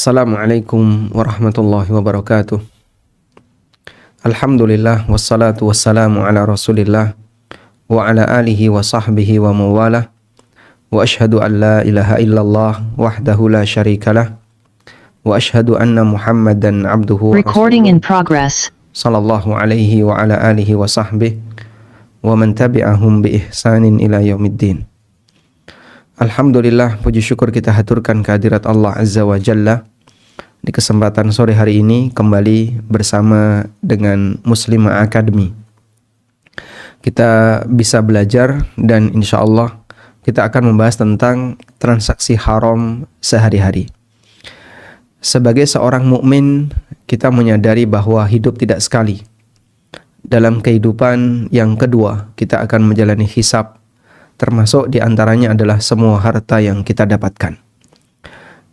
Assalamualaikum warahmatullahi wabarakatuh. Alhamdulillah wassalatu wassalamu ala Rasulillah wa ala alihi wa sahbihi wa mawalah. Wa ashhadu an la ilaha illallah wahdahu la syarikalah wa ashhadu anna Muhammadan abduhu wa Recording in rasuluh progress. sallallahu alaihi wa ala alihi wa sahbihi wa man tabi'ahum bi ihsanin ila yaumiddin. Alhamdulillah, puji syukur kita haturkan kehadirat Allah Azza wa Jalla. Di kesempatan sore hari ini kembali bersama dengan Muslimah Academy. Kita bisa belajar dan insya Allah kita akan membahas tentang transaksi haram sehari-hari. Sebagai seorang mukmin, kita menyadari bahwa hidup tidak sekali. Dalam kehidupan yang kedua, kita akan menjalani hisab. Termasuk di antaranya adalah semua harta yang kita dapatkan.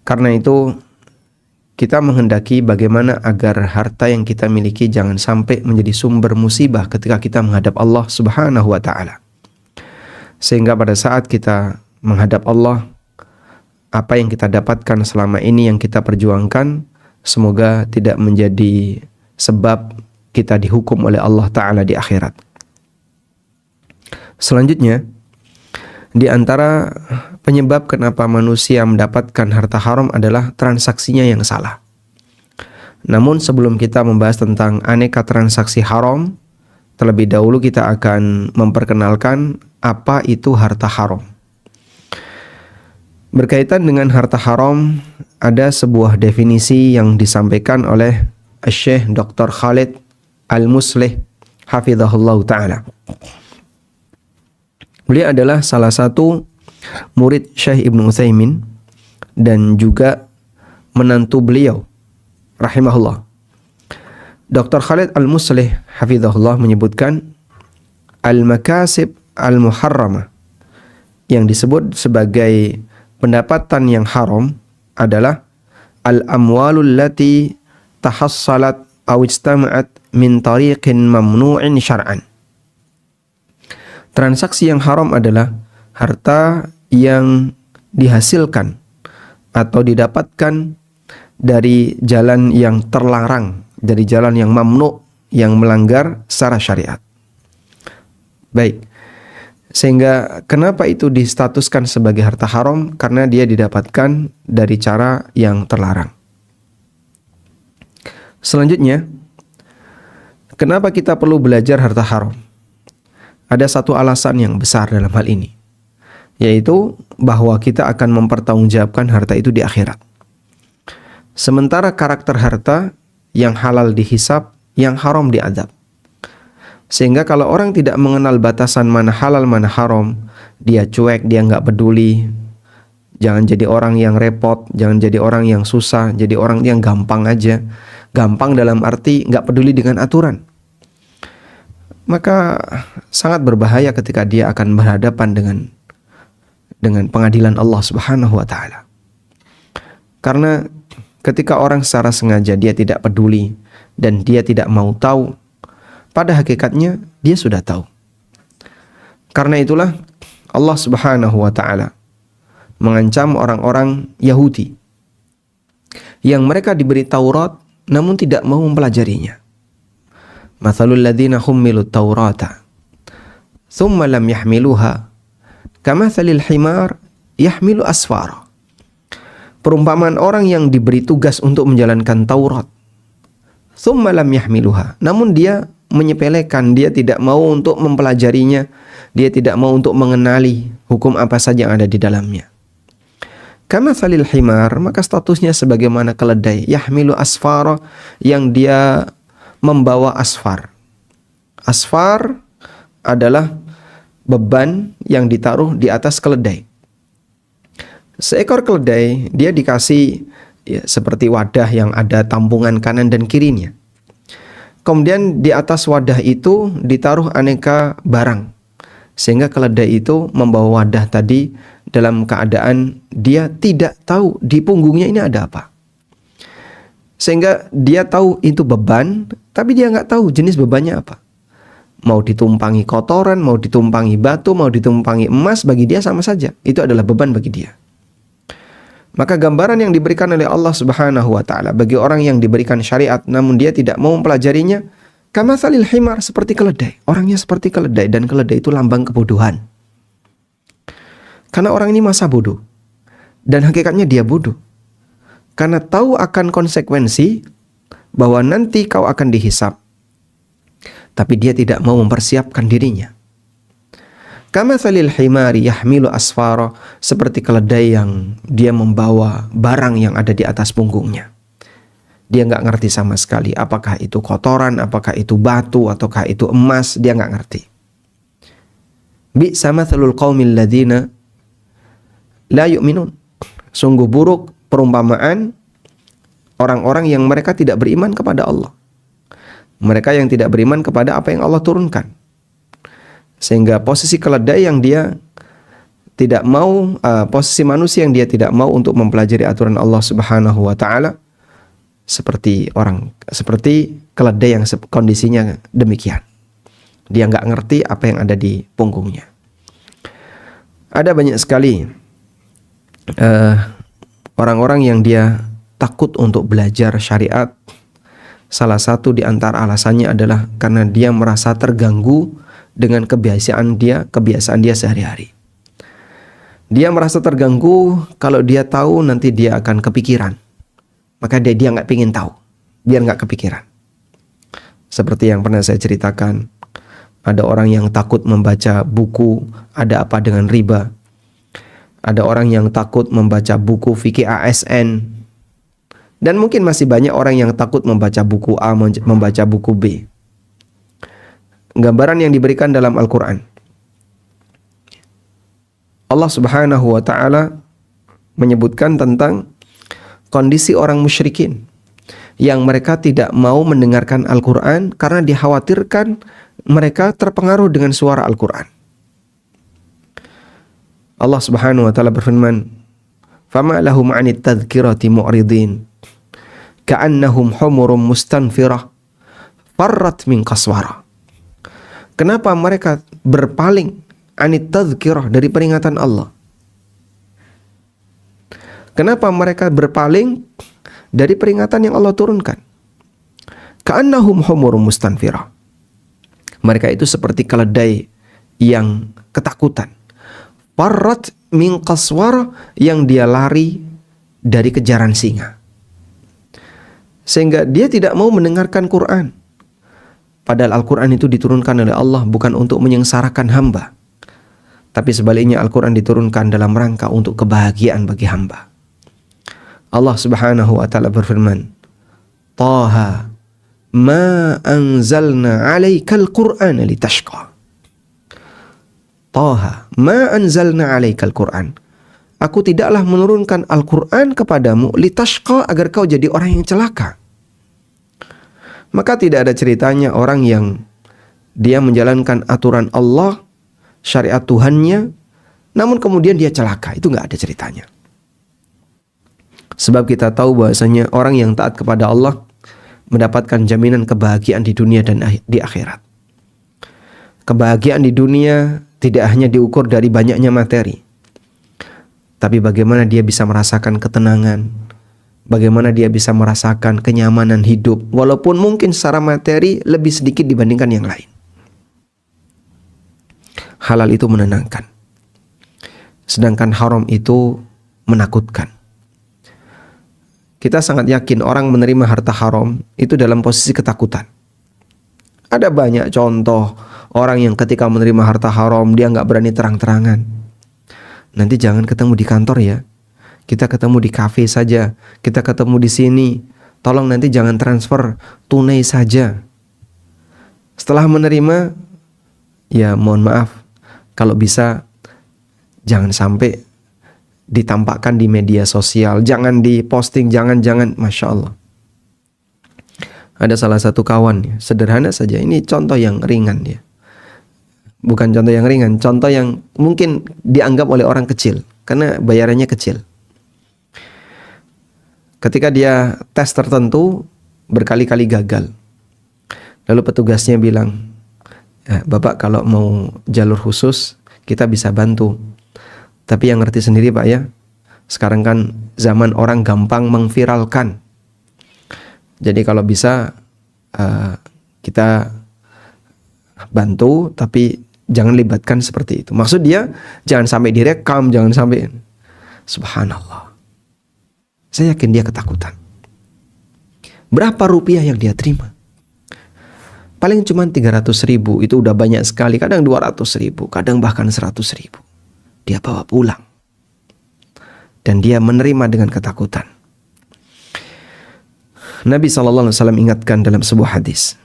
Karena itu, kita menghendaki bagaimana agar harta yang kita miliki jangan sampai menjadi sumber musibah ketika kita menghadap Allah Subhanahu wa Ta'ala. Sehingga pada saat kita menghadap Allah, apa yang kita dapatkan selama ini yang kita perjuangkan, semoga tidak menjadi sebab kita dihukum oleh Allah Ta'ala di akhirat. Selanjutnya, di antara penyebab kenapa manusia mendapatkan harta haram adalah transaksinya yang salah. Namun sebelum kita membahas tentang aneka transaksi haram, terlebih dahulu kita akan memperkenalkan apa itu harta haram. Berkaitan dengan harta haram, ada sebuah definisi yang disampaikan oleh Syekh Dr. Khalid Al-Muslih hafizahullah ta'ala. Beliau adalah salah satu murid Syekh Ibnu Utsaimin dan juga menantu beliau rahimahullah. Dr. Khalid Al-Muslih hafizahullah menyebutkan al-makasib al-muharramah yang disebut sebagai pendapatan yang haram adalah al-amwalul lati tahassalat aw istama'at min tariqin mamnu'in syar'an. Transaksi yang haram adalah harta yang dihasilkan atau didapatkan dari jalan yang terlarang, dari jalan yang mamnu, yang melanggar secara syariat. Baik, sehingga kenapa itu distatuskan sebagai harta haram? Karena dia didapatkan dari cara yang terlarang. Selanjutnya, kenapa kita perlu belajar harta haram? Ada satu alasan yang besar dalam hal ini, yaitu bahwa kita akan mempertanggungjawabkan harta itu di akhirat. Sementara karakter harta yang halal dihisab, yang haram diazab. Sehingga kalau orang tidak mengenal batasan mana halal mana haram, dia cuek, dia nggak peduli. Jangan jadi orang yang repot, jangan jadi orang yang susah, jadi orang yang gampang aja. Gampang dalam arti nggak peduli dengan aturan. Maka sangat berbahaya ketika dia akan berhadapan dengan pengadilan Allah Subhanahu wa Ta'ala. Karena ketika orang secara sengaja dia tidak peduli dan dia tidak mau tahu, pada hakikatnya dia sudah tahu. Karena itulah Allah Subhanahu wa Ta'ala mengancam orang-orang Yahudi yang mereka diberi Taurat namun tidak mau mempelajarinya. Mathalul ladzina hummilut taurata thumma lam yahmiluha kamathalil himar yahmilu asfara. Perumpamaan orang yang diberi tugas untuk menjalankan Taurat, thumma lam yahmiluha, namun dia menyepelekan, dia tidak mau untuk mempelajarinya, dia tidak mau untuk mengenali hukum apa saja yang ada di dalamnya. Kamathalil himar, maka statusnya sebagaimana keledai, yahmilu asfara, yang dia membawa asfar. Asfar adalah beban yang ditaruh di atas keledai. Seekor keledai dia dikasih seperti wadah yang ada tampungan kanan dan kirinya. Kemudian di atas wadah itu ditaruh aneka barang. Sehingga keledai itu membawa wadah tadi dalam keadaan dia tidak tahu di punggungnya ini ada apa. Sehingga dia tahu itu beban, tapi dia nggak tahu jenis bebannya apa. Mau ditumpangi kotoran, mau ditumpangi batu, mau ditumpangi emas, bagi dia sama saja. Itu adalah beban bagi dia. Maka gambaran yang diberikan oleh Allah Subhanahu wa taala bagi orang yang diberikan syariat namun dia tidak mau mempelajarinya, kamatsalil himar, seperti keledai. Orangnya seperti keledai, dan keledai itu lambang kebodohan. Karena orang ini masa bodoh. Dan hakikatnya dia bodoh. Karena tahu akan konsekuensi bahwa nanti kau akan dihisab. Tapi dia tidak mau mempersiapkan dirinya. Kamatsalil himari yahmilu asfara, seperti keledai yang dia membawa barang yang ada di atas punggungnya. Dia nggak ngerti sama sekali apakah itu kotoran, apakah itu batu, ataukah itu emas, dia nggak ngerti. Bi'sa matsalul qaumil ladzina la yu'minun. Sungguh buruk perumpamaan orang-orang yang mereka tidak beriman kepada Allah. Mereka yang tidak beriman kepada apa yang Allah turunkan. Sehingga posisi keledai yang dia tidak mau, posisi manusia yang dia tidak mau untuk mempelajari aturan Allah Subhanahu wa taala, seperti keledai yang kondisinya demikian. Dia nggak ngerti apa yang ada di punggungnya. Ada banyak sekali orang-orang yang dia takut untuk belajar syariat. Salah satu di antara alasannya adalah karena dia merasa terganggu dengan kebiasaan dia sehari-hari. Dia merasa terganggu kalau dia tahu nanti dia akan kepikiran. Maka dia nggak pingin tahu, biar nggak kepikiran. Seperti yang pernah saya ceritakan, ada orang yang takut membaca buku Ada Apa Dengan Riba. Ada orang yang takut membaca buku fikih ASN. Dan mungkin masih banyak orang yang takut membaca buku A, membaca buku B. Gambaran yang diberikan dalam Al-Quran, Allah Subhanahu wa ta'ala menyebutkan tentang kondisi orang musyrikin yang mereka tidak mau mendengarkan Al-Quran karena dikhawatirkan mereka terpengaruh dengan suara Al-Quran. Allah Subhanahu wa ta'ala berfirman, "Fama lahum 'anit tadhkirati mu'ridin ka'annahum humurum mustanfirah farrat min qaswara." Kenapa mereka berpaling anit tadhkirah, dari peringatan Allah? Kenapa mereka berpaling dari peringatan yang Allah turunkan? Ka'annahum humurum mustanfirah. Mereka itu seperti keledai yang ketakutan. Farrat min qaswara, yang dia lari dari kejaran singa. Sehingga dia tidak mau mendengarkan Quran. Padahal Al-Quran itu diturunkan oleh Allah bukan untuk menyengsarakan hamba, tapi sebaliknya Al-Quran diturunkan dalam rangka untuk kebahagiaan bagi hamba. Allah Subhanahu wa ta'ala berfirman, "Taha ma anzalna 'alaikal Qur'ana litashqa." Taha ma anzalna 'alaikal Qur'an. Aku tidaklah menurunkan Al-Quran kepadamu litashqa, agar kau jadi orang yang celaka. Maka tidak ada ceritanya orang yang dia menjalankan aturan Allah, syariat Tuhannya, namun kemudian dia celaka. Itu nggak ada ceritanya. Sebab kita tahu bahwasanya orang yang taat kepada Allah mendapatkan jaminan kebahagiaan di dunia dan di akhirat. Kebahagiaan di dunia tidak hanya diukur dari banyaknya materi, tapi bagaimana dia bisa merasakan ketenangan, bagaimana dia bisa merasakan kenyamanan hidup, walaupun mungkin secara materi lebih sedikit dibandingkan yang lain. Halal itu menenangkan, sedangkan haram itu menakutkan. Kita sangat yakin orang menerima harta haram itu dalam posisi ketakutan. Ada banyak contoh orang yang ketika menerima harta haram dia nggak berani terang-terangan. Nanti jangan ketemu di kantor ya. Kita ketemu di kafe saja, kita ketemu di sini. Tolong nanti jangan transfer, tunai saja. Setelah menerima, ya mohon maaf, kalau bisa jangan sampai ditampakkan di media sosial, jangan diposting, jangan, Masya Allah. Ada salah satu kawan, sederhana saja, ini contoh yang ringan ya. Bukan contoh yang ringan, contoh yang mungkin dianggap oleh orang kecil, karena bayarannya kecil. Ketika dia tes tertentu berkali-kali gagal. Lalu petugasnya bilang, "Bapak kalau mau jalur khusus kita bisa bantu. Tapi yang ngerti sendiri Pak ya, Sekarang kan zaman orang gampang mengviralkan. Jadi kalau bisa kita bantu, tapi jangan libatkan seperti itu. Maksud dia jangan sampai direkam, jangan sampai. Subhanallah. Saya yakin dia ketakutan. Berapa rupiah yang dia terima? Paling cuma 300.000, itu udah banyak sekali. Kadang 200.000, kadang bahkan 100.000. Dia bawa pulang. Dan dia menerima dengan ketakutan. Nabi SAW ingatkan dalam sebuah hadis.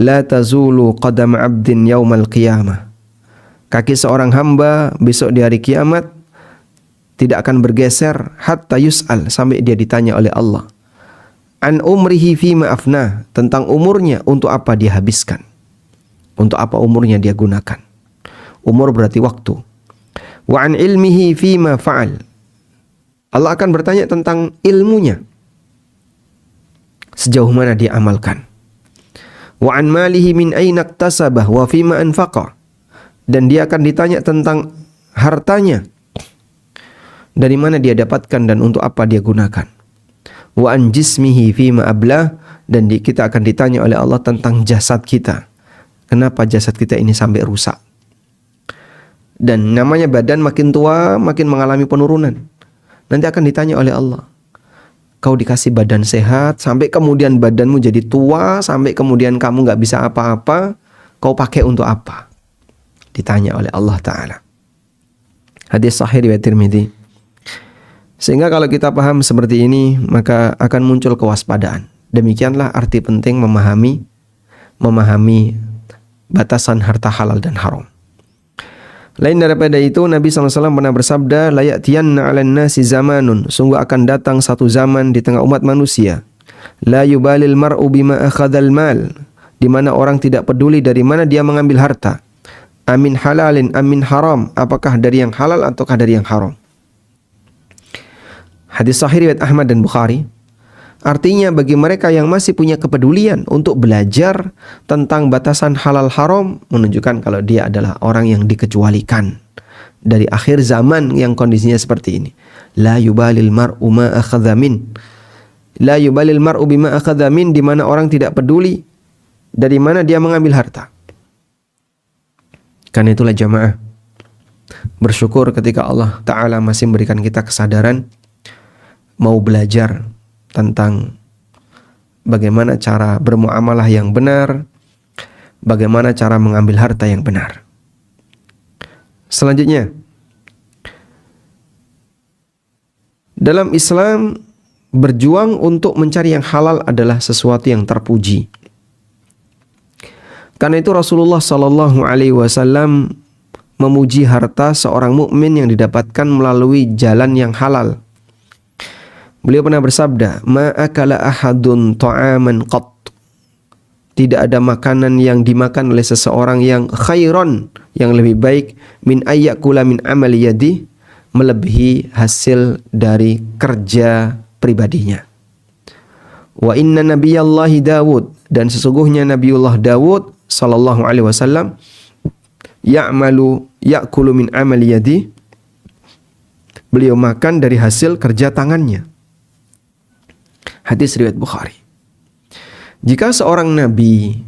La tazulu qadam abdin yaumal qiyamah. Kaki seorang hamba besok di hari kiamat tidak akan bergeser hatta yus'al, sampai dia ditanya oleh Allah. An umrihi fima afnah, tentang umurnya untuk apa dia habiskan. Untuk apa umurnya dia gunakan. Umur berarti waktu. Wa an ilmihi fima fa'al. Allah akan bertanya tentang ilmunya. Sejauh mana dia amalkan. Wa an malihi min aina iktasabah wa fima anfaqa. Dan dia akan ditanya tentang hartanya. Dari mana dia dapatkan dan untuk apa dia gunakan. Wa an jismihi fima ablah, dan kita akan ditanya oleh Allah tentang jasad kita. Kenapa jasad kita ini sampai rusak? Dan namanya badan makin tua makin mengalami penurunan. Nanti akan ditanya oleh Allah. Kau dikasih badan sehat, sampai kemudian badanmu jadi tua, sampai kemudian kamu gak bisa apa-apa, kau pakai untuk apa? Ditanya oleh Allah Ta'ala. Hadis sahih riwayat Tirmidzi. Sehingga kalau kita paham seperti ini, maka akan muncul kewaspadaan. Demikianlah arti penting memahami batasan harta halal dan haram. Lain daripada itu, Nabi SAW pernah bersabda, la ya'tiyanna 'alan nasi zamanun, sungguh akan datang satu zaman di tengah umat manusia, la yubalil mar'u bima akhadhal mal, di mana orang tidak peduli dari mana dia mengambil harta. Amin halalin amin haram, apakah dari yang halal ataukah dari yang haram. Hadis sahih riwayat Ahmad dan Bukhari. Artinya bagi mereka yang masih punya kepedulian untuk belajar tentang batasan halal haram, menunjukkan kalau dia adalah orang yang dikecualikan dari akhir zaman yang kondisinya seperti ini. La yubalil mar'u ma akhadha min. La yubalil mar'u bima akhadha min, di mana orang tidak peduli dari mana dia mengambil harta. Karena itulah jamaah, bersyukur ketika Allah Ta'ala masih memberikan kita kesadaran mau belajar tentang bagaimana cara bermuamalah yang benar, bagaimana cara mengambil harta yang benar. Selanjutnya, dalam Islam, berjuang untuk mencari yang halal adalah sesuatu yang terpuji. Karena itu Rasulullah SAW memuji harta seorang mukmin yang didapatkan melalui jalan yang halal. Beliau pernah bersabda, ma akala ahadun ta'aman qat. Tidak ada makanan yang dimakan oleh seseorang yang khairon, yang lebih baik, min ayyakula min amali yadi, melebihi hasil dari kerja pribadinya. Wa inna nabiyallahi Dawud, dan sesungguhnya Nabiullah Dawud sallallahu alaihi wasallam ya'kulu min amali yadi, beliau makan dari hasil kerja tangannya. Hadis riwayat Bukhari. Jika seorang nabi,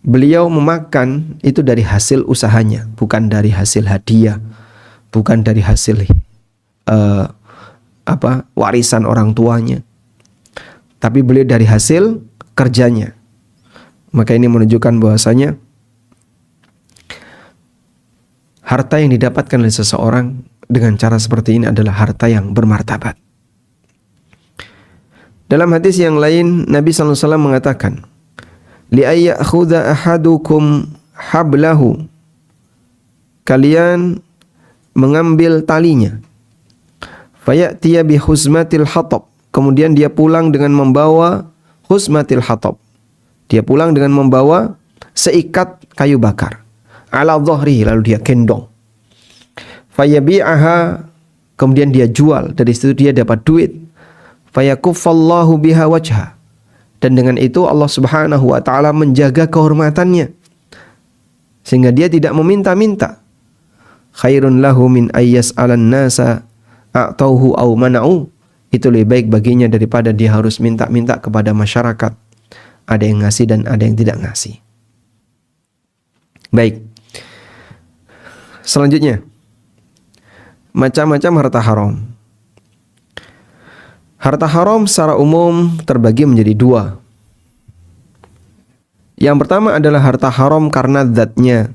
beliau memakan itu dari hasil usahanya, bukan dari hasil hadiah, bukan dari hasil warisan orang tuanya, tapi beliau dari hasil kerjanya. Maka ini menunjukkan bahwasanya harta yang didapatkan oleh seseorang dengan cara seperti ini adalah harta yang bermartabat. Dalam hadis yang lain, Nabi SAW mengatakan, li'ayyakhudha ahadukum hablahu, kalian mengambil talinya, fayatiya bi huzmatil hatab, kemudian dia pulang dengan membawa huzmatil hatab, dia pulang dengan membawa seikat kayu bakar, ala dhahrihi, lalu dia gendong, fayabi'aha, kemudian dia jual, dari situ dia dapat duit, fayakuffallahu biha wajha, dan dengan itu Allah Subhanahu wa taala menjaga kehormatannya sehingga dia tidak meminta-minta. Khairun lahu min ayyas'alan nasa a'tauhu au mana'u, itu lebih baik baginya daripada dia harus minta-minta kepada masyarakat. Ada yang ngasih dan ada yang tidak ngasih. Baik. Selanjutnya, macam-macam harta haram. Harta haram secara umum terbagi menjadi dua. Yang pertama adalah harta haram karena zatnya.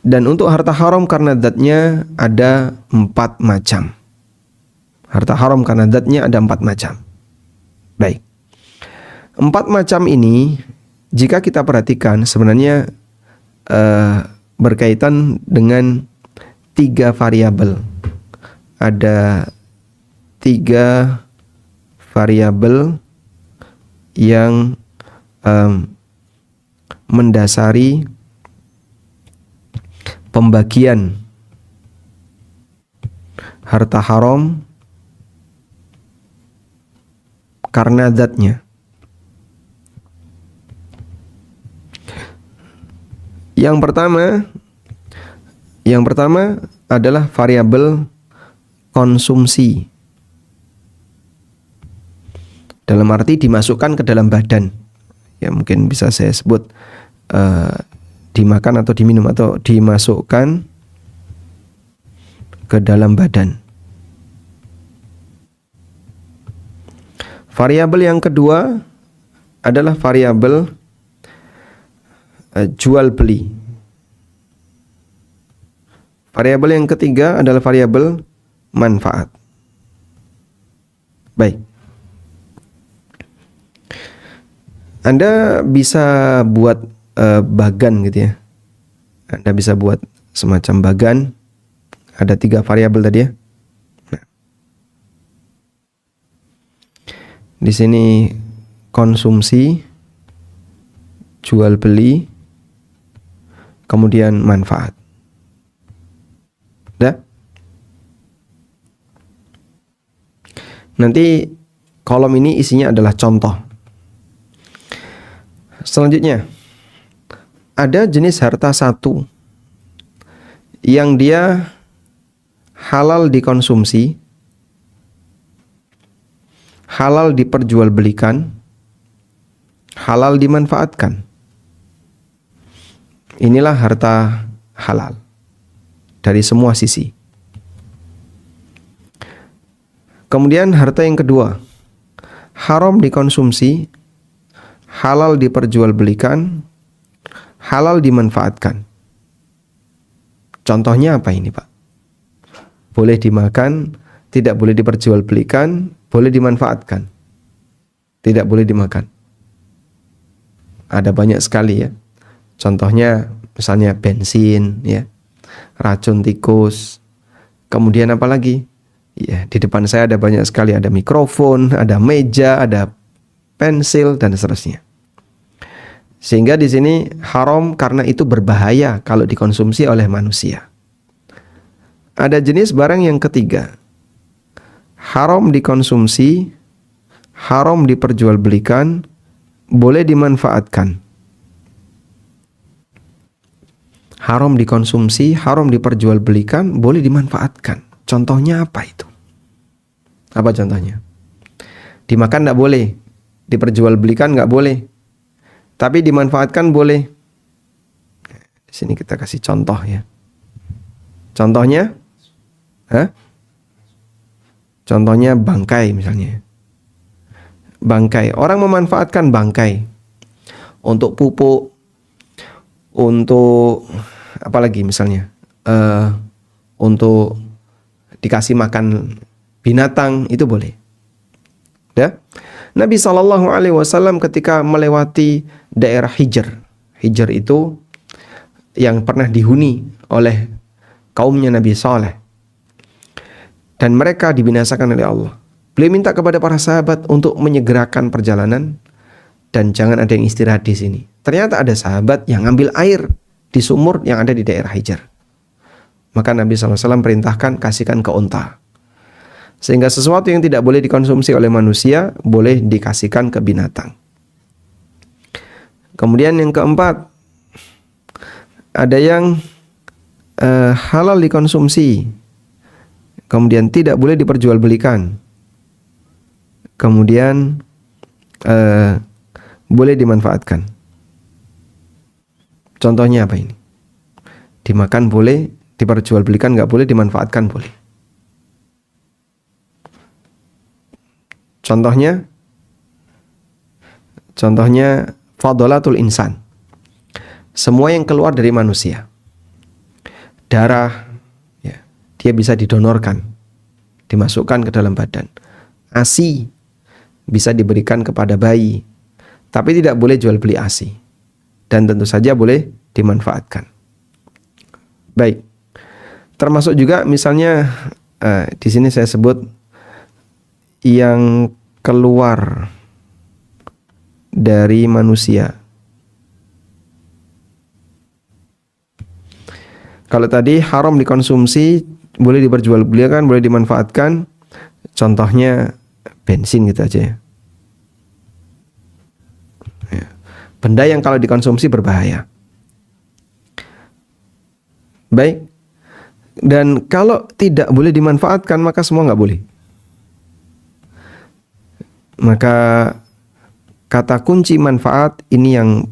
Dan untuk harta haram karena zatnya ada 4 macam. Harta haram karena zatnya ada 4 macam. Baik. 4 macam ini jika kita perhatikan sebenarnya berkaitan dengan 3 variabel. Ada 3 variabel yang mendasari pembagian harta haram karena zatnya. Yang pertama adalah variabel konsumsi. Dalam arti dimasukkan ke dalam badan. Ya mungkin bisa saya sebut dimakan atau diminum atau dimasukkan ke dalam badan. Variabel yang kedua adalah variabel jual beli. Variabel yang ketiga adalah variabel manfaat. Baik. Anda bisa buat bagan gitu ya. Anda bisa buat semacam bagan. Ada 3 variabel tadi ya. Nah. Di sini konsumsi, jual beli, kemudian manfaat. Udah? Nanti kolom ini isinya adalah contoh. Selanjutnya, ada jenis harta satu yang dia halal dikonsumsi, halal diperjualbelikan, halal dimanfaatkan. Inilah harta halal dari semua sisi. Kemudian harta yang kedua, haram dikonsumsi, halal diperjualbelikan, halal dimanfaatkan. Contohnya apa ini, Pak? Boleh dimakan, tidak boleh diperjualbelikan, boleh dimanfaatkan. Tidak boleh dimakan. Ada banyak sekali ya. Contohnya misalnya bensin ya, racun tikus. Kemudian apa lagi? Ya, di depan saya ada banyak sekali, ada mikrofon, ada meja, ada pensil dan seterusnya. Sehingga di sini haram karena itu berbahaya kalau dikonsumsi oleh manusia. Ada jenis barang yang ketiga. Haram dikonsumsi, haram diperjualbelikan, boleh dimanfaatkan. Haram dikonsumsi, haram diperjualbelikan, boleh dimanfaatkan. Contohnya apa itu? Apa contohnya? Dimakan enggak boleh, diperjualbelikan enggak boleh. Tapi dimanfaatkan boleh. Di sini kita kasih contoh ya. Contohnya? Contohnya bangkai misalnya. Bangkai. Orang memanfaatkan bangkai untuk pupuk, untuk apa lagi misalnya? Untuk dikasih makan binatang, itu boleh. Ya? Nabi SAW ketika melewati daerah Hijr. Hijr itu yang pernah dihuni oleh kaumnya Nabi Saleh. Dan mereka dibinasakan oleh Allah. Beliau minta kepada para sahabat untuk menyegerakan perjalanan dan jangan ada yang istirahat di sini. Ternyata ada sahabat yang ambil air di sumur yang ada di daerah Hijr. Maka Nabi SAW perintahkan kasihkan ke unta. Sehingga sesuatu yang tidak boleh dikonsumsi oleh manusia boleh dikasihkan ke binatang. Kemudian yang keempat, ada yang halal dikonsumsi kemudian tidak boleh diperjualbelikan, kemudian boleh dimanfaatkan. Contohnya apa ini? Dimakan boleh, diperjualbelikan nggak boleh, dimanfaatkan boleh. Contohnya fadolatul insan. Semua yang keluar dari manusia, darah, ya, dia bisa didonorkan, dimasukkan ke dalam badan. ASI bisa diberikan kepada bayi, tapi tidak boleh jual beli ASI. Dan tentu saja boleh dimanfaatkan. Baik, termasuk juga misalnya di sini saya sebut yang keluar dari manusia. Kalau tadi haram dikonsumsi, boleh diperjualbelikan, boleh dimanfaatkan. Contohnya bensin gitu aja ya. Benda yang kalau dikonsumsi berbahaya. Baik. Dan kalau tidak boleh dimanfaatkan, maka semua nggak boleh. Maka kata kunci manfaat ini yang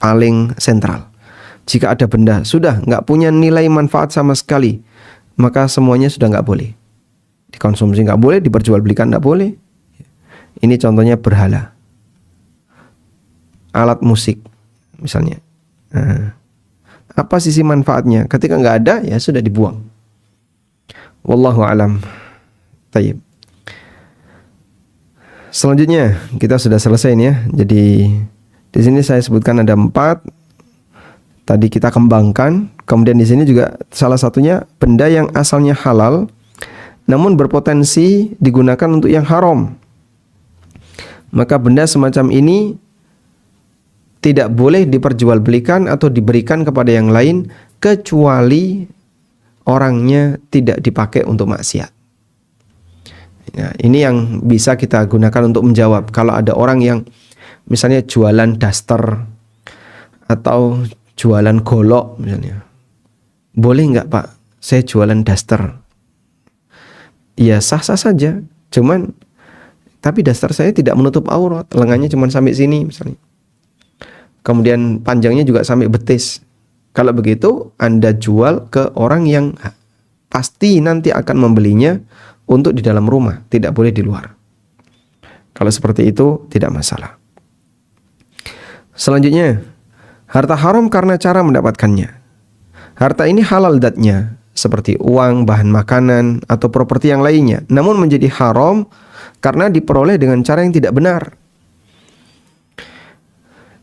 paling sentral. Jika ada benda sudah nggak punya nilai manfaat sama sekali, maka semuanya sudah nggak boleh. Dikonsumsi nggak boleh, diperjualbelikan nggak boleh. Ini contohnya berhala, alat musik misalnya. Apa sisi manfaatnya? Ketika nggak ada, ya sudah dibuang. Wallahu alam. Tayyib. Selanjutnya kita sudah selesai nih ya. Jadi di sini saya sebutkan ada 4. Tadi kita kembangkan. Kemudian di sini juga salah satunya benda yang asalnya halal, namun berpotensi digunakan untuk yang haram. Maka benda semacam ini tidak boleh diperjualbelikan atau diberikan kepada yang lain kecuali orangnya tidak dipakai untuk maksiat. Nah, ini yang bisa kita gunakan untuk menjawab. Kalau ada orang yang misalnya jualan daster atau jualan golok misalnya, boleh nggak Pak, saya jualan daster? Ya sah-sah saja, cuman tapi daster saya tidak menutup aurat, lengannya cuma sampai sini misalnya. Kemudian panjangnya juga sampai betis. Kalau begitu Anda jual ke orang yang pasti nanti akan membelinya untuk di dalam rumah, tidak boleh di luar. Kalau seperti itu tidak masalah. Selanjutnya, harta haram karena cara mendapatkannya. Harta ini halal zatnya, seperti uang, bahan makanan, atau properti yang lainnya, namun menjadi haram karena diperoleh dengan cara yang tidak benar.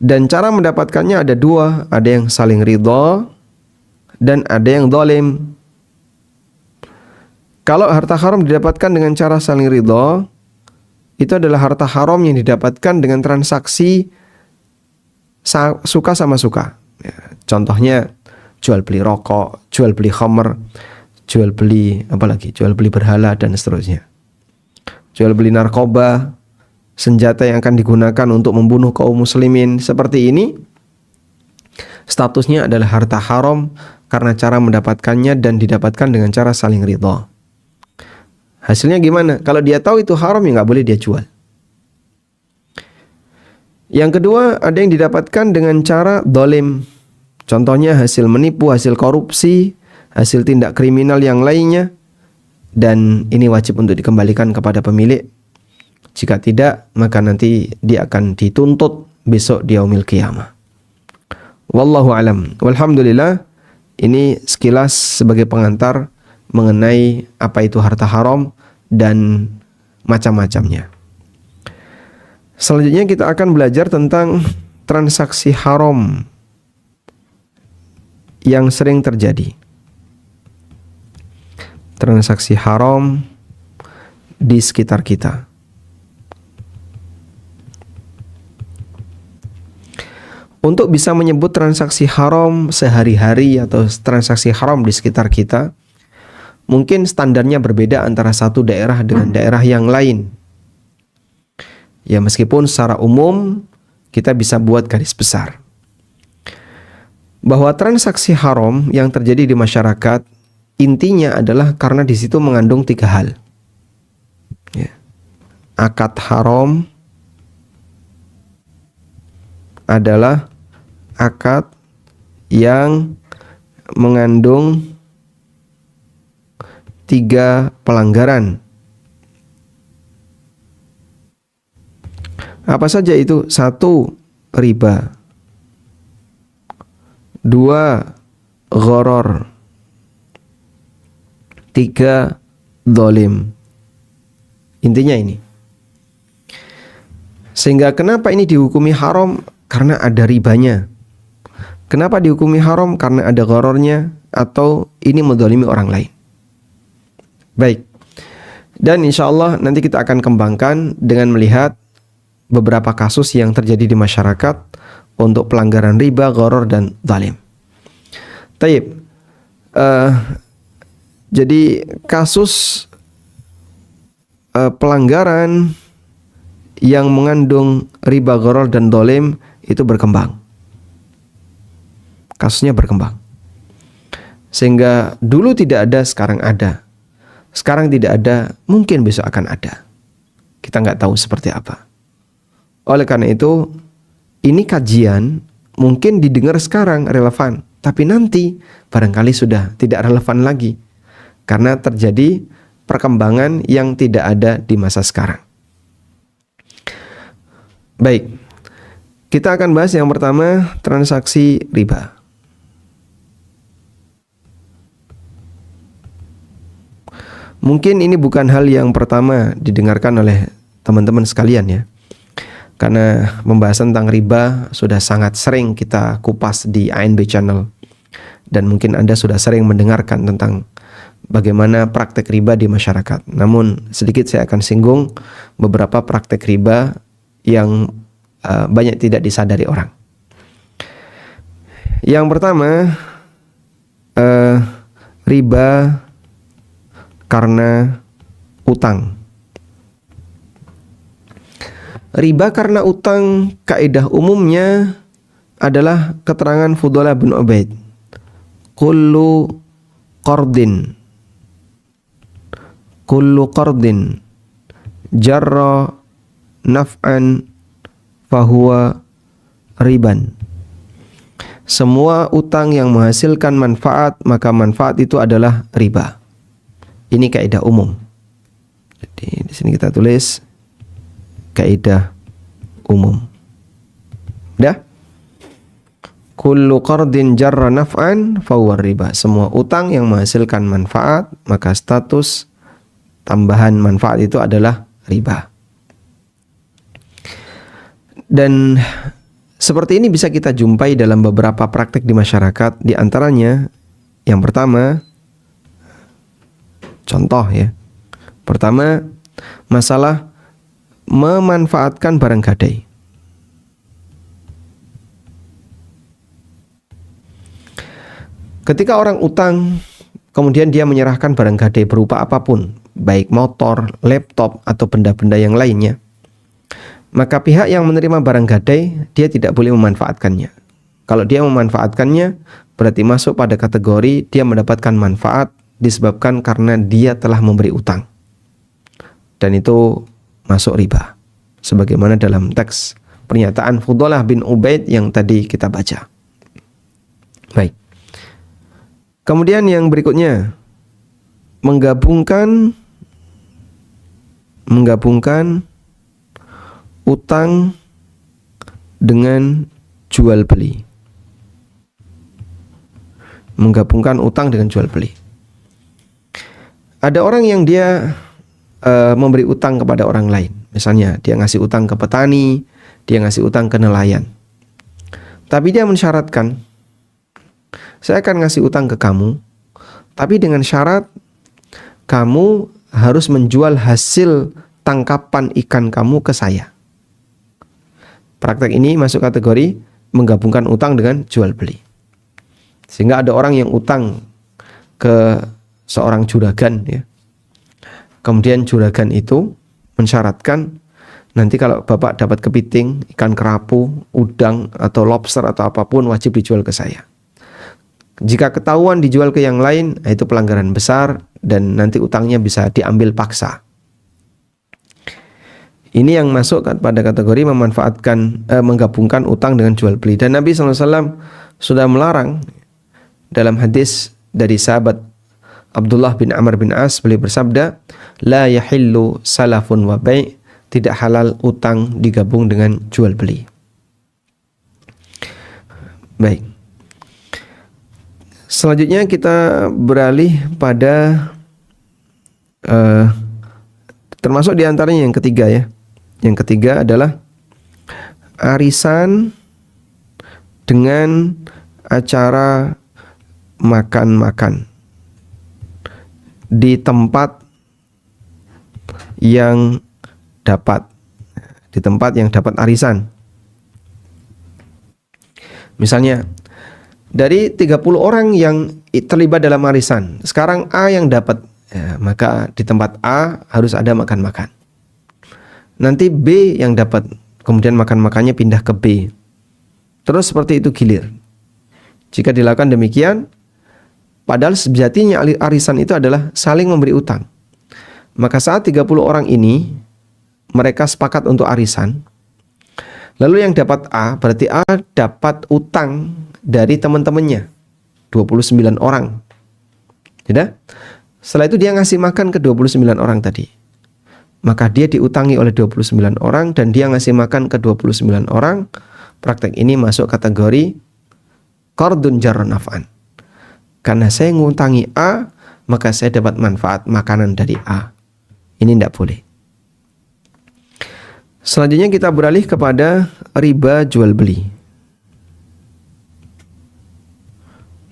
Dan cara mendapatkannya ada 2, ada yang saling ridha dan ada yang zalim. Kalau harta haram didapatkan dengan cara saling ridha, itu adalah harta haram yang didapatkan dengan transaksi suka sama suka. Ya, contohnya jual beli rokok, jual beli khamr, jual beli apalagi, jual beli berhala dan seterusnya. Jual beli narkoba, senjata yang akan digunakan untuk membunuh kaum muslimin, seperti ini statusnya adalah harta haram karena cara mendapatkannya dan didapatkan dengan cara saling ridha. Hasilnya gimana? Kalau dia tahu itu haram, ya nggak boleh dia jual. Yang kedua, ada yang didapatkan dengan cara zalim. Contohnya hasil menipu, hasil korupsi, hasil tindak kriminal yang lainnya, dan ini wajib untuk dikembalikan kepada pemilik. Jika tidak, maka nanti dia akan dituntut besok di yaumil qiyamah. Wallahu alam. Walhamdulillah, ini sekilas sebagai pengantar mengenai apa itu harta haram dan macam-macamnya. Selanjutnya kita akan belajar tentang transaksi haram yang sering terjadi. Transaksi haram di sekitar kita. Untuk bisa menyebut transaksi haram sehari-hari atau transaksi haram di sekitar kita, mungkin standarnya berbeda antara satu daerah dengan daerah yang lain. Ya, meskipun secara umum kita bisa buat garis besar bahwa transaksi haram yang terjadi di masyarakat intinya adalah karena di situ mengandung 3 hal. Ya. Akad haram adalah akad yang mengandung 3 pelanggaran. Apa saja itu? 1, riba. 2, gharar. 3, zalim. Intinya ini. Sehingga kenapa ini dihukumi haram? Karena ada ribanya. Kenapa dihukumi haram? Karena ada gharornya atau ini menzalimi orang lain. Baik. Dan insya Allah nanti kita akan kembangkan dengan melihat beberapa kasus yang terjadi di masyarakat untuk pelanggaran riba, gharor, dan zalim. Taib. Jadi kasus pelanggaran yang mengandung riba, gharor, dan zalim itu berkembang. Kasusnya berkembang. Sehingga dulu tidak ada, sekarang ada. Sekarang tidak ada, mungkin besok akan ada. Kita nggak tahu seperti apa. Oleh karena itu, ini kajian mungkin didengar sekarang relevan, tapi nanti barangkali sudah tidak relevan lagi karena terjadi perkembangan yang tidak ada di masa sekarang. Baik, kita akan bahas yang pertama, transaksi riba. Mungkin ini bukan hal yang pertama didengarkan oleh teman-teman sekalian ya. Karena pembahasan tentang riba sudah sangat sering kita kupas di ANB Channel. Dan mungkin Anda sudah sering mendengarkan tentang bagaimana praktek riba di masyarakat. Namun sedikit saya akan singgung beberapa praktek riba yang banyak tidak disadari orang. Yang pertama, riba karena utang. Riba karena utang kaidah umumnya adalah keterangan Fudalah bin Ubaid. Kullu qardin jarra naf'an fahuwa riban. Semua utang yang menghasilkan manfaat, maka manfaat itu adalah riba. Ini kaidah umum. Jadi di sini kita tulis kaidah umum. Dah? Kullu qardin jarra naf'an fahuwa riba. Semua utang yang menghasilkan manfaat, maka status tambahan manfaat itu adalah riba. Dan seperti ini bisa kita jumpai dalam beberapa praktek di masyarakat. Di antaranya, yang pertama, contoh ya. Pertama, masalah memanfaatkan barang gadai. Ketika orang utang, kemudian dia menyerahkan barang gadai berupa apapun, baik motor, laptop, atau benda-benda yang lainnya, maka pihak yang menerima barang gadai, dia tidak boleh memanfaatkannya. Kalau dia memanfaatkannya, berarti masuk pada kategori dia mendapatkan manfaat disebabkan karena dia telah memberi utang. Dan itu masuk riba. Sebagaimana dalam teks pernyataan Fudalah bin Ubaid yang tadi kita baca. Baik. Kemudian yang berikutnya, menggabungkan utang dengan jual beli. Menggabungkan utang dengan jual beli. Ada orang yang dia memberi utang kepada orang lain. Misalnya dia ngasih utang ke petani, dia ngasih utang ke nelayan. Tapi dia mensyaratkan, saya akan ngasih utang ke kamu, tapi dengan syarat kamu harus menjual hasil tangkapan ikan kamu ke saya. Praktek ini masuk kategori menggabungkan utang dengan jual beli. Sehingga ada orang yang utang ke seorang juragan ya. Kemudian juragan itu mensyaratkan, nanti kalau bapak dapat kepiting, ikan kerapu, udang, atau lobster atau apapun wajib dijual ke saya. Jika ketahuan dijual ke yang lain, itu pelanggaran besar dan nanti utangnya bisa diambil paksa. Ini yang masuk pada kategori menggabungkan utang dengan jual beli. Dan Nabi SAW sudah melarang dalam hadis dari sahabat Abdullah bin Amr bin As, beliau bersabda, la yahillu salafun wa bai', tidak halal utang digabung dengan jual beli. Baik. Selanjutnya kita beralih pada termasuk diantaranya yang ketiga ya. Yang ketiga adalah arisan dengan acara makan-makan di tempat yang dapat arisan. Misalnya dari 30 orang yang terlibat dalam arisan, sekarang A yang dapat, ya, maka di tempat A harus ada makan-makan. Nanti B yang dapat, kemudian makan-makannya pindah ke B. Terus seperti itu gilir. Jika dilakukan demikian, padahal sejatinya arisan itu adalah saling memberi utang. Maka saat 30 orang ini mereka sepakat untuk arisan, lalu yang dapat A, berarti A dapat utang dari teman-temannya 29 orang. Tidak? Setelah itu dia ngasih makan ke 29 orang tadi. Maka dia diutangi oleh 29 orang dan dia ngasih makan ke 29 orang. Praktek ini masuk kategori qardun jarra naf'an. Karena saya ngutangi A, maka saya dapat manfaat makanan dari A. Ini tidak boleh. Selanjutnya kita beralih kepada riba jual beli.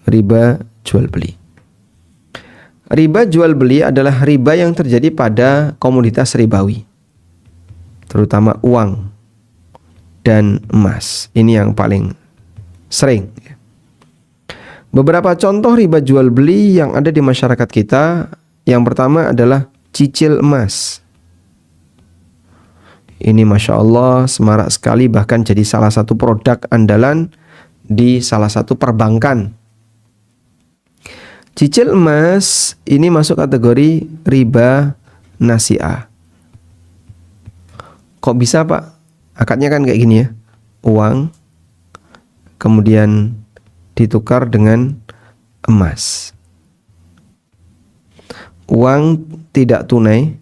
Riba jual beli. Riba jual beli adalah riba yang terjadi pada komoditas ribawi, terutama uang dan emas. Ini yang paling sering. Beberapa contoh riba jual beli yang ada di masyarakat kita. Yang pertama adalah cicil emas. Ini Masya Allah semarak sekali, bahkan jadi salah satu produk andalan di salah satu perbankan. Cicil emas ini masuk kategori riba nasi'ah. Kok bisa Pak? Akadnya kan kayak gini ya. Uang kemudian ditukar dengan emas. Uang tidak tunai,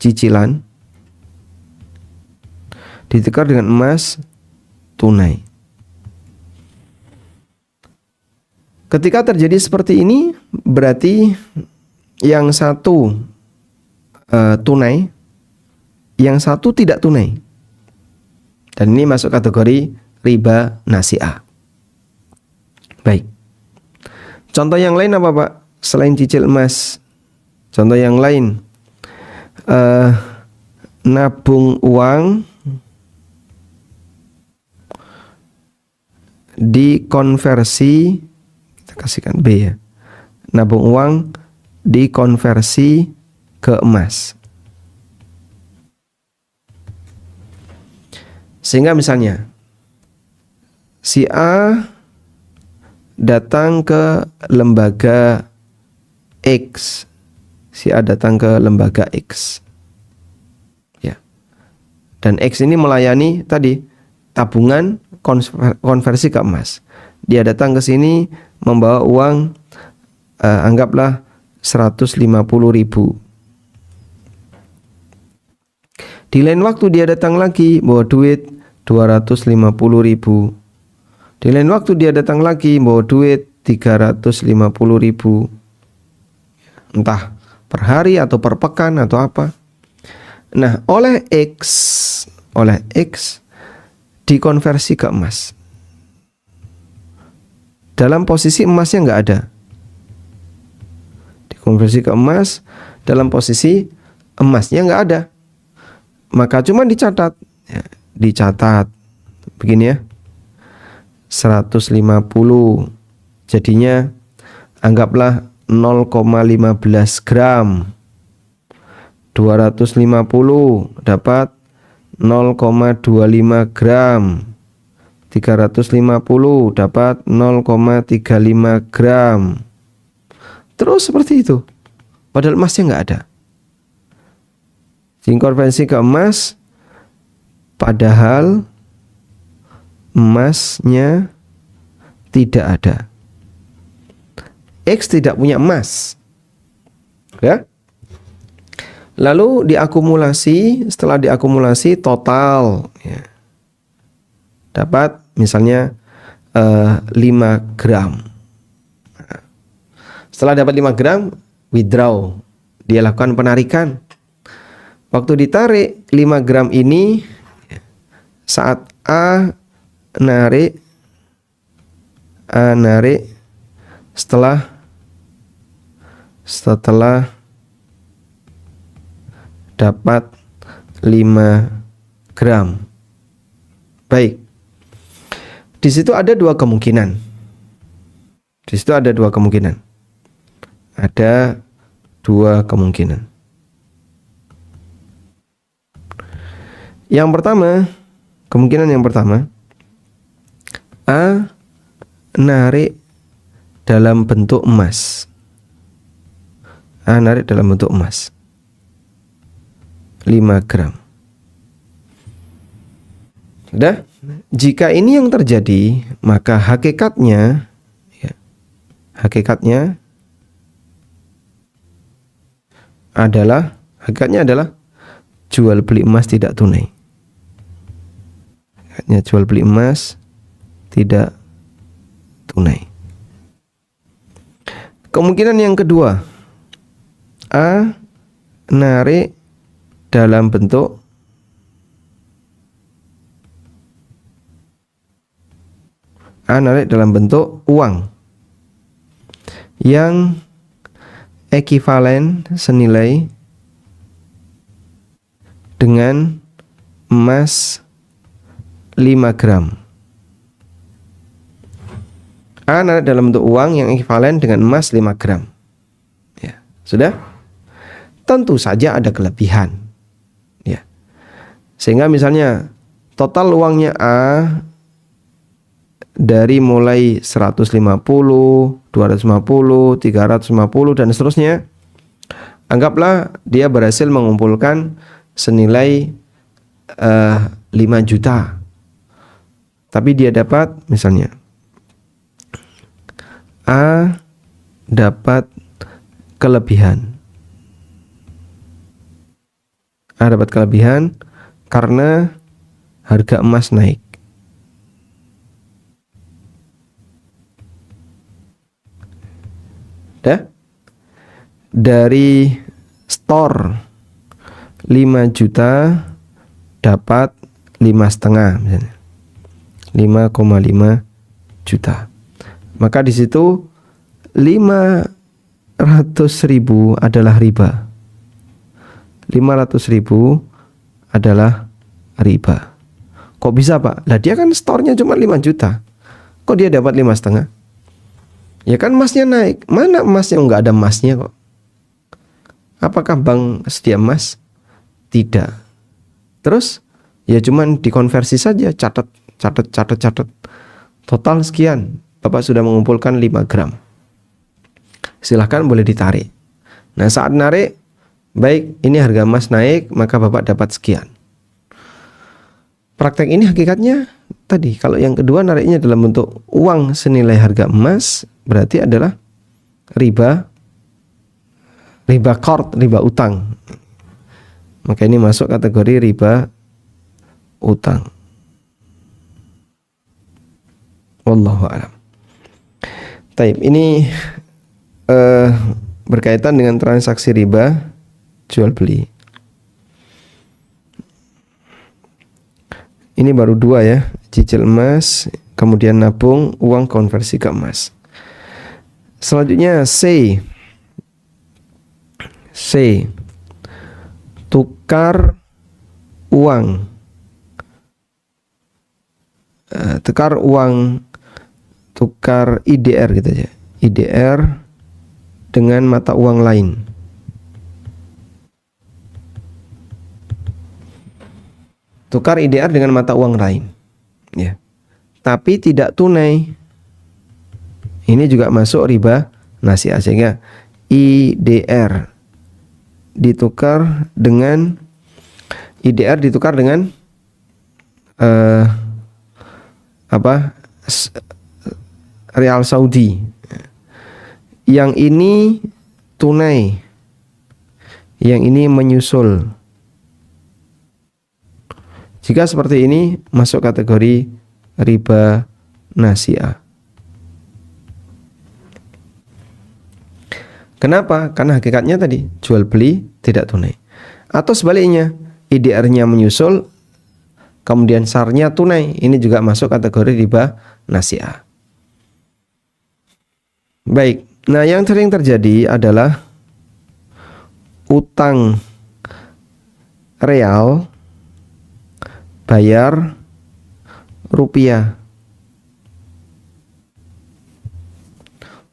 cicilan, ditukar dengan emas tunai. Ketika terjadi seperti ini, berarti yang satu tunai, yang satu tidak tunai. Dan ini masuk kategori riba nasi'ah. Baik. Contoh yang lain apa Pak? Selain cicil emas, contoh yang lain, nabung uang dikonversi. Kasihkan B ya. Nabung uang dikonversi ke emas. Sehingga misalnya si A datang ke lembaga X. Si A datang ke lembaga X. Ya. Dan X ini melayani tadi tabungan konversi ke emas. Dia datang ke sini membawa uang anggaplah 150.000. Di lain waktu dia datang lagi bawa duit 250.000. Di lain waktu dia datang lagi bawa duit 350.000. Entah per hari atau per pekan atau apa. Nah, oleh X dikonversi ke emas. Dalam posisi emasnya nggak ada. Dikonversi ke emas, dalam posisi emasnya nggak ada. Maka cuma dicatat. Ya, dicatat. Begini ya. 150. Jadinya anggaplah 0,15 gram. 250 dapat 0,25 gram. 350 dapat 0,35 gram. Terus seperti itu. Padahal emasnya nggak ada. Dikonversi ke emas, padahal emasnya tidak ada. X tidak punya emas. Ya. Lalu diakumulasi, setelah diakumulasi total ya, dapat misalnya 5 gram. Setelah dapat 5 gram, withdraw. Dia lakukan penarikan. Waktu ditarik 5 gram ini, saat A narik setelah dapat 5 gram. Baik. Di situ ada dua kemungkinan. Ada dua kemungkinan. Yang pertama, kemungkinan yang pertama, A narik dalam bentuk emas. A narik dalam bentuk emas 5 gram. Sudah? Jika ini yang terjadi, maka hakikatnya adalah jual beli emas tidak tunai. Hakikatnya jual beli emas tidak tunai. Kemungkinan yang kedua, A narik dalam bentuk uang yang ekivalen senilai dengan emas 5 gram. A narik dalam bentuk uang yang ekivalen dengan emas 5 gram. Ya, sudah? Tentu saja ada kelebihan. Ya. Sehingga misalnya total uangnya A dari mulai 150, 250, 350 dan seterusnya. Anggaplah dia berhasil mengumpulkan senilai 5 juta. Tapi dia dapat misalnya A dapat kelebihan. Karena harga emas naik. Dari store 5 juta dapat 5,5 misalnya. 5,5 juta. Maka di situ 500.000 adalah riba. 500.000 adalah riba. Kok bisa, Pak? Lah dia kan store-nya cuma 5 juta. Kok dia dapat 5,5? Ya kan emasnya naik. Mana emasnya? Enggak ada emasnya kok. Apakah bank sedia emas? Tidak. Terus ya cuman dikonversi saja, catat. Total sekian. Bapak sudah mengumpulkan 5 gram. Silahkan boleh ditarik. Nah saat narik, baik ini harga emas naik, maka Bapak dapat sekian. Praktek ini hakikatnya tadi, kalau yang kedua nariknya dalam bentuk uang senilai harga emas, berarti adalah riba qard, riba utang. Maka ini masuk kategori riba utang. Wallahu a'lam. Taib, ini berkaitan dengan transaksi riba jual beli. Ini baru 2 ya, cicil emas, kemudian nabung uang konversi ke emas. Selanjutnya C, tukar uang. Tukar IDR gitu aja. IDR dengan mata uang lain. Tukar IDR dengan mata uang lain. Ya. tapi tidak tunai, ini juga masuk riba nasi'ah. Sehingga IDR ditukar dengan Rial Saudi. Yang ini tunai, yang ini menyusul. Jika seperti ini masuk kategori riba nasi'ah. Kenapa? Karena hakikatnya tadi jual beli tidak tunai. Atau sebaliknya, IDR-nya menyusul, kemudian SAR-nya tunai. Ini juga masuk kategori riba nasi'ah. Baik, nah yang sering terjadi adalah utang real bayar rupiah.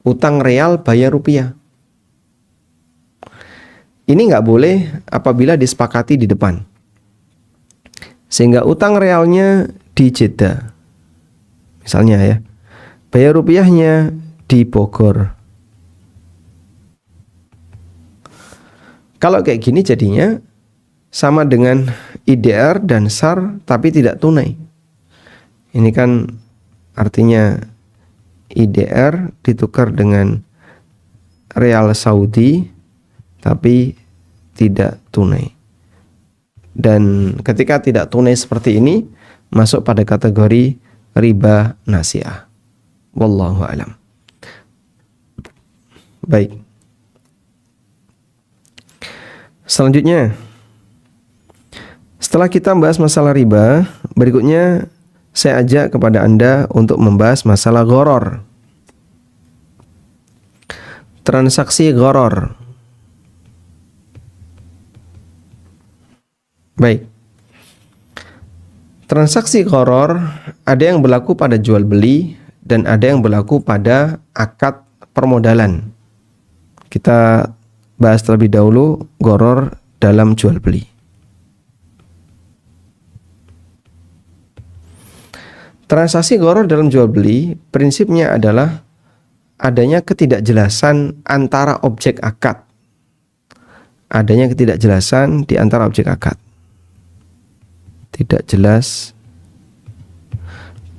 Utang real bayar rupiah. Ini nggak boleh apabila disepakati di depan. Sehingga utang realnya di Jeddah, misalnya ya, bayar rupiahnya di Bogor. Kalau kayak gini jadinya sama dengan IDR dan SAR tapi tidak tunai. Ini kan artinya IDR ditukar dengan Rial Saudi tapi tidak tunai. Dan ketika tidak tunai seperti ini masuk pada kategori riba nasi'ah. Wallahu a'lam. Baik. Selanjutnya, setelah kita membahas masalah riba, berikutnya saya ajak kepada Anda untuk membahas masalah gharar. Transaksi gharar. Baik. Transaksi gharar ada yang berlaku pada jual beli dan ada yang berlaku pada akad permodalan. Kita bahas terlebih dahulu gharar dalam jual beli. Transaksi gharar dalam jual beli prinsipnya adalah adanya ketidakjelasan antara objek akad. Adanya ketidakjelasan di antara objek akad. Tidak jelas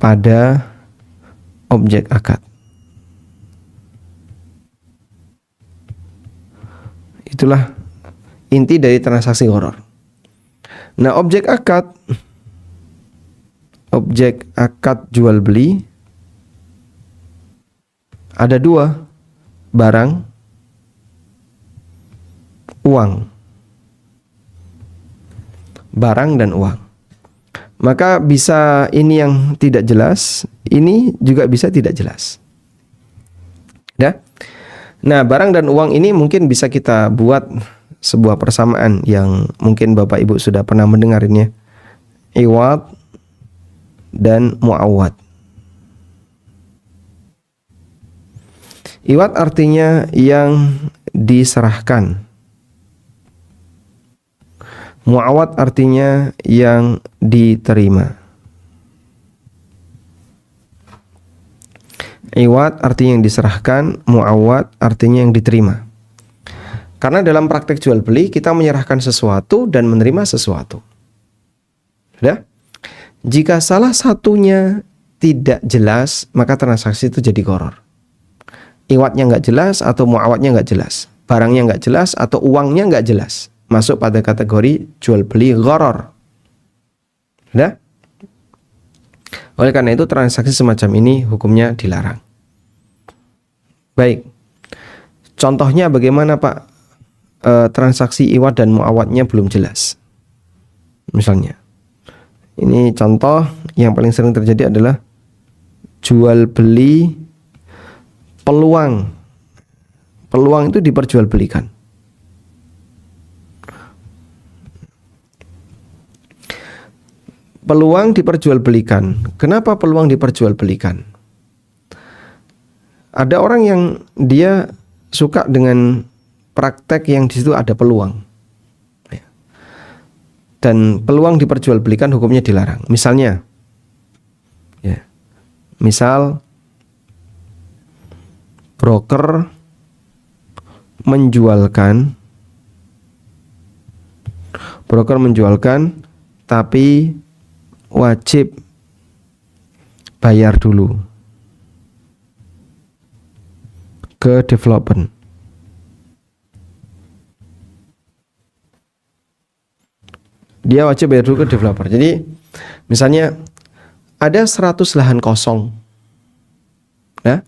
pada objek akad. Itulah inti dari transaksi gharar. Nah, objek akad jual beli ada dua, barang, uang. Barang dan uang. Maka bisa ini yang tidak jelas, ini juga bisa tidak jelas. Ya. Nah, barang dan uang ini mungkin bisa kita buat sebuah persamaan yang mungkin Bapak Ibu sudah pernah mendengar ini ya. Iwad dan mu'awad. Iwad artinya yang diserahkan. Mu'awad artinya yang diterima. Iwad artinya yang diserahkan, mu'awad artinya yang diterima. Karena dalam praktek jual beli kita menyerahkan sesuatu dan menerima sesuatu. Sudah? Jika salah satunya tidak jelas, maka transaksi itu jadi gharar. Iwadnya nggak jelas atau mu'awadnya nggak jelas, barangnya nggak jelas atau uangnya nggak jelas, masuk pada kategori jual beli gharar. Sudah? Oleh karena itu transaksi semacam ini hukumnya dilarang. Baik. Contohnya bagaimana Pak? Transaksi iwad dan mu'awadnya belum jelas. Misalnya, ini contoh yang paling sering terjadi adalah jual beli peluang. Peluang itu diperjualbelikan. Peluang diperjualbelikan. Kenapa peluang diperjualbelikan? Ada orang yang dia suka dengan praktek yang di situ ada peluang. Dan peluang diperjualbelikan hukumnya dilarang. Misalnya, ya, Misal broker menjualkan tapi wajib bayar dulu ke developer. Dia wajib bayar dulu ke developer. Jadi misalnya ada 100 lahan kosong, ya.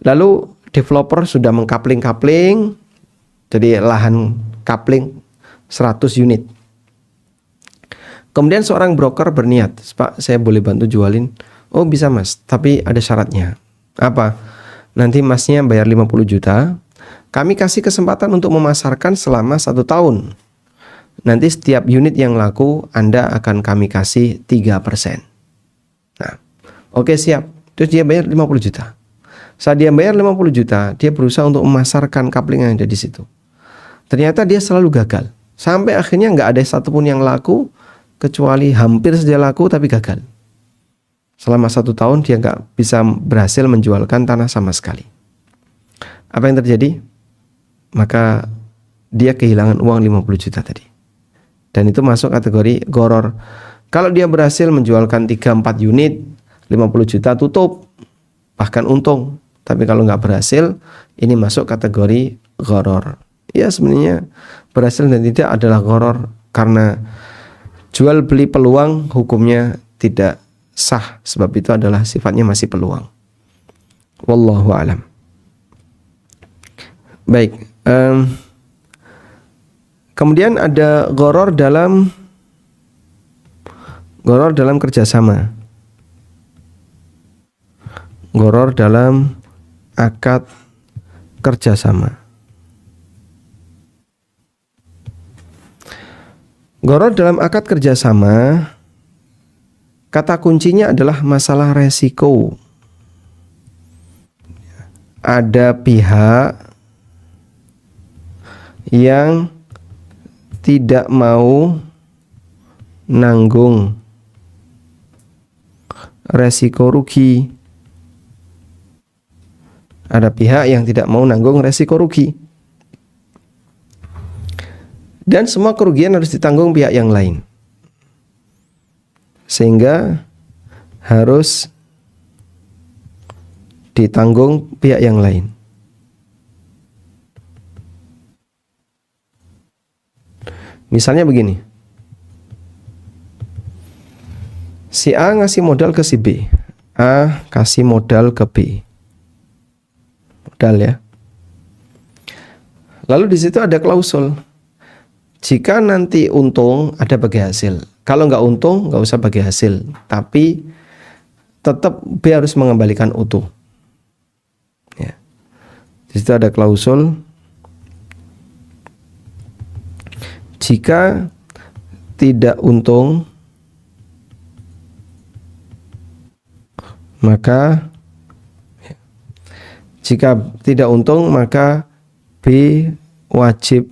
Lalu developer sudah mengkapling, jadi lahan kapling 100 unit. Kemudian seorang broker berniat, Pak, saya boleh bantu jualin. Oh bisa mas, tapi ada syaratnya. Apa? Nanti masnya bayar 50 juta, kami kasih kesempatan untuk memasarkan selama 1 tahun. Nanti setiap unit yang laku Anda akan kami kasih 3%. Nah, oke siap. Terus dia bayar 50 juta. Saat dia bayar 50 juta, dia berusaha untuk memasarkan kapling yang ada di situ. Ternyata dia selalu gagal. Sampai akhirnya nggak ada satupun yang laku, kecuali hampir saja laku tapi gagal. Selama 1 tahun dia nggak bisa berhasil menjualkan tanah sama sekali. Apa yang terjadi? Maka dia kehilangan uang 50 juta tadi. Dan itu masuk kategori gharar. Kalau dia berhasil menjualkan 3-4 unit, 50 juta tutup, bahkan untung. Tapi kalau nggak berhasil, ini masuk kategori gharar. Ya sebenarnya berhasil dan tidak adalah gharar, karena jual beli peluang hukumnya tidak sah, sebab itu adalah sifatnya masih peluang. Wallahu a'lam. Baik. Kemudian ada gharar dalam kerjasama. Gharar dalam akad kerjasama. Gharar dalam akad kerjasama, kata kuncinya adalah masalah resiko. Ada pihak yang tidak mau nanggung resiko rugi. Ada pihak yang tidak mau nanggung resiko rugi. Dan semua kerugian harus ditanggung pihak yang lain. Sehingga harus ditanggung pihak yang lain. Misalnya begini. Si A ngasih modal ke si B. A kasih modal ke B. Modal ya. Lalu di situ ada klausul. Jika nanti untung ada bagi hasil. Kalau nggak untung nggak usah bagi hasil. Tapi tetap B harus mengembalikan utuh. Ya. Di situ ada klausul. Jika tidak untung, maka B wajib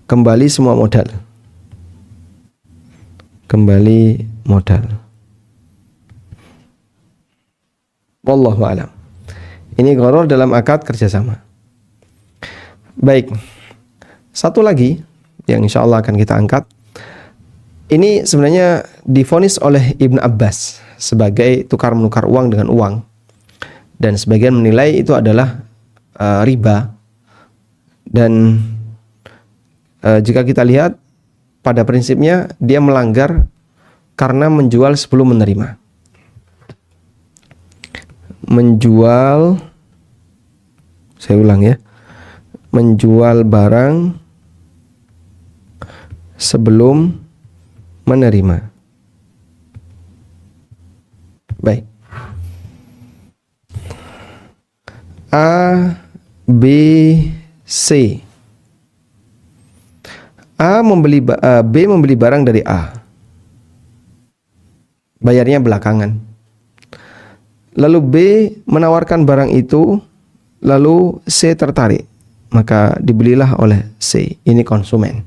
kembali semua modal. Kembali modal. Wallahu a'lam. Ini gharar dalam akad kerjasama. Baik. Satu lagi yang insya Allah akan kita angkat. Ini sebenarnya divonis oleh Ibn Abbas sebagai tukar menukar uang dengan uang. Dan sebagian menilai itu adalah riba. Dan jika kita lihat pada prinsipnya dia melanggar karena menjual sebelum menerima. Menjual, saya ulang ya, menjual barang sebelum menerima. Baik. A, B, C. B membeli barang dari A. Bayarnya belakangan. Lalu B menawarkan barang itu, lalu C tertarik. Maka dibelilah oleh C. Ini konsumen.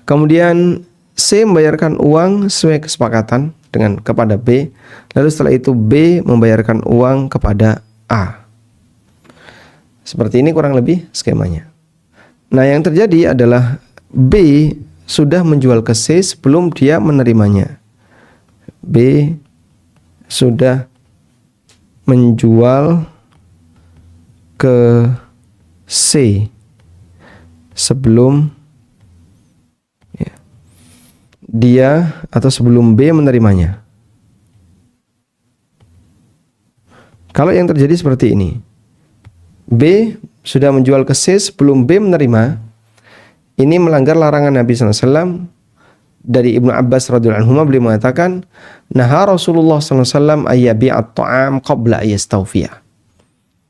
Kemudian C membayarkan uang sesuai kesepakatan kepada B, lalu setelah itu B membayarkan uang kepada A. Seperti ini kurang lebih skemanya. Nah, yang terjadi adalah B sudah menjual ke C sebelum dia menerimanya. B sudah menjual ke C sebelum dia atau sebelum B menerimanya. Kalau yang terjadi seperti ini, B sudah menjual ke C sebelum B menerima, ini melanggar larangan Nabi SAW. Dari Ibnu Abbas radhiyallahu anhu, beliau mengatakan, "Naha Rasulullah SAW ayyabi'at ta'am qabla ayastawfiya."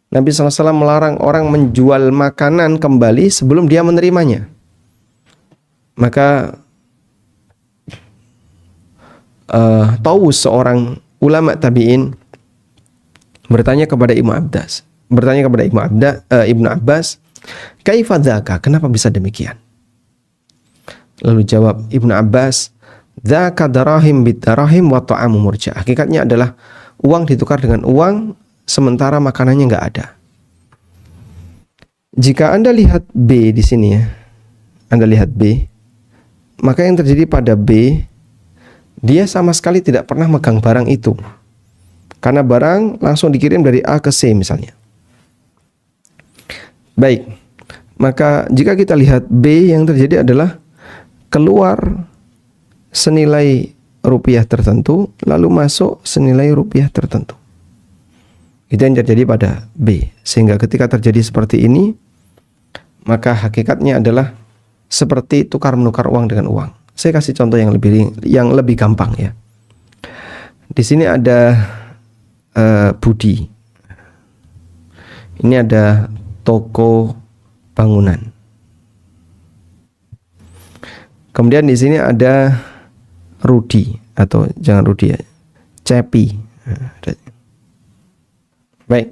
Nabi SAW melarang orang menjual makanan kembali sebelum dia menerimanya. Maka Tawus, seorang ulama tabi'in, bertanya kepada Ibnu Abbas, "Kaifa dzaka? Kenapa bisa demikian?" Lalu jawab Ibnu Abbas, "Dzaka darahim bidarahim wa ta'amu murja." Hakikatnya adalah uang ditukar dengan uang sementara makanannya nggak ada. Jika Anda lihat B di sini ya, Anda lihat B, maka yang terjadi pada B, dia sama sekali tidak pernah megang barang itu. Karena barang langsung dikirim dari A ke C misalnya. Baik, maka jika kita lihat B, yang terjadi adalah keluar senilai rupiah tertentu, lalu masuk senilai rupiah tertentu. Itu yang terjadi pada B. Sehingga ketika terjadi seperti ini, maka hakikatnya adalah seperti tukar menukar uang dengan uang. Saya kasih contoh yang lebih gampang ya. Di sini ada Budi. Ini ada toko bangunan. Kemudian di sini ada Rudi, atau jangan Rudi ya, Cepi. Baik.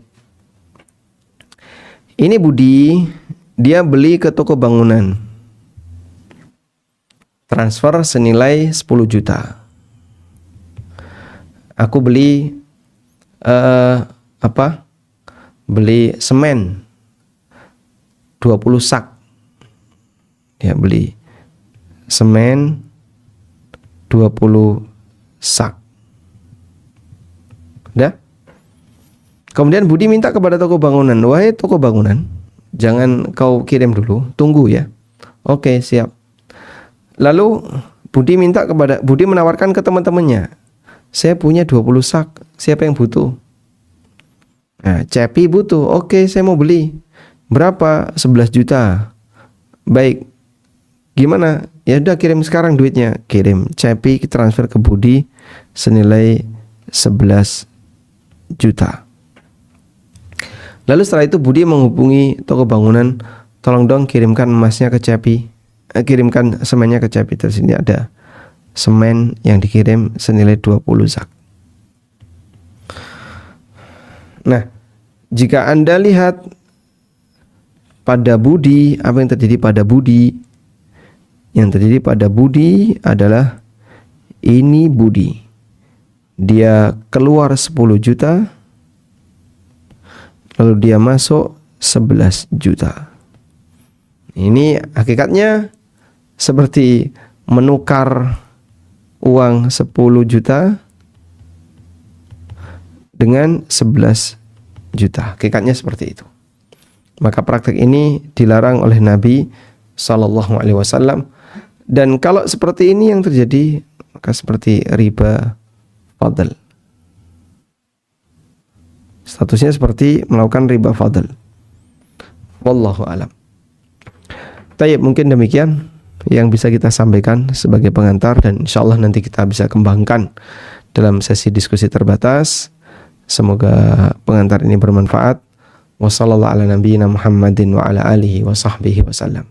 Ini Budi, dia beli ke toko bangunan. Transfer senilai 10 juta. Aku beli beli semen 20 sak. Ya, beli semen 20 sak. Udah? Kemudian Budi minta kepada toko bangunan, "Wahai toko bangunan, jangan kau kirim dulu, tunggu ya." Oke, siap. Lalu Budi menawarkan ke teman-temannya, "Saya punya 20 sak, siapa yang butuh?" Nah, Cepi butuh. "Oke, saya mau beli." "Berapa?" 11 juta. "Baik. Gimana?" "Ya udah, kirim sekarang duitnya." Kirim. Cepi transfer ke Budi senilai 11 juta. Lalu setelah itu Budi menghubungi toko bangunan, "Tolong dong kirimkan emasnya ke Cepi. Kirimkan semennya ke Cepi." Terus ini ada semen yang dikirim senilai 20 sak. Nah, jika Anda lihat pada Budi, apa yang terjadi pada Budi? Yang terjadi pada Budi adalah ini Budi. Dia keluar 10 juta, lalu dia masuk 11 juta. Ini hakikatnya seperti menukar uang 10 juta dengan 11 juta. Hakikatnya seperti itu. Maka praktek ini dilarang oleh Nabi SAW. Dan kalau seperti ini yang terjadi, maka seperti riba fadl. Statusnya seperti melakukan riba fadl. Wallahu alam. Tayyib, mungkin demikian yang bisa kita sampaikan sebagai pengantar, dan insyaallah nanti kita bisa kembangkan dalam sesi diskusi terbatas. Semoga pengantar ini bermanfaat. Wassallallahu ala nabiyyina Muhammadin wa ala alihi wa sahbihi wasallam.